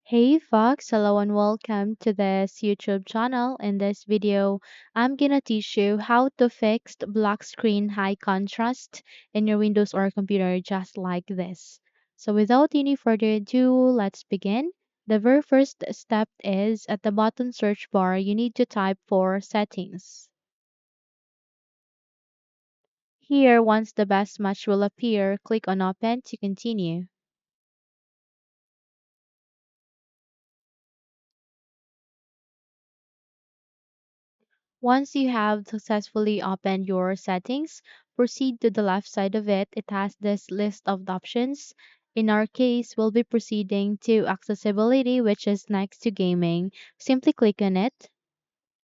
Hey Fox, hello and welcome to this YouTube channel. In this video, I'm gonna teach you how to fix black screen high contrast in your Windows or computer just like this. So without any further ado, let's begin. The very first step is at the bottom search bar, you need to type for settings. Here, once the best match will appear, click on open to continue. Once you have successfully opened your settings, proceed to the left side of it. It has this list of options. In our case, we'll be proceeding to accessibility, which is next to gaming. Simply click on it.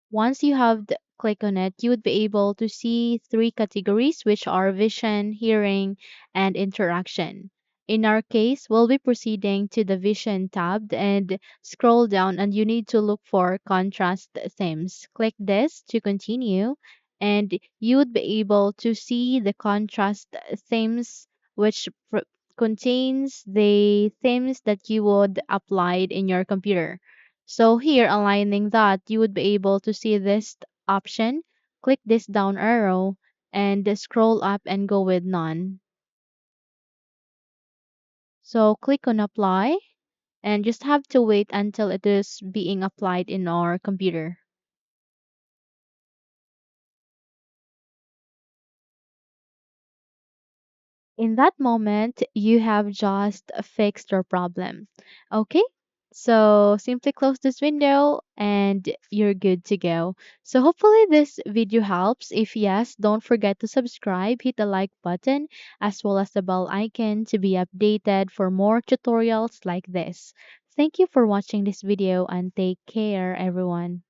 Once you have click on it, you would be able to see three categories, which are vision, hearing, and interaction. In our case, we'll be proceeding to the vision tab and scroll down, and you need to look for contrast themes. Click this to continue, and you would be able to see the contrast themes, which contains the themes that you would apply in your computer. So here, aligning that, you would be able to see this option. Click this down arrow and scroll up and go with none. So click on apply and just have to wait until it is being applied in our computer. In that moment, you have just fixed your problem. Okay? So simply close this window and you're good to go. So hopefully this video helps. If yes, don't forget to subscribe, hit the like button as well as the bell icon to be updated for more tutorials like this. Thank you for watching this video and take care everyone.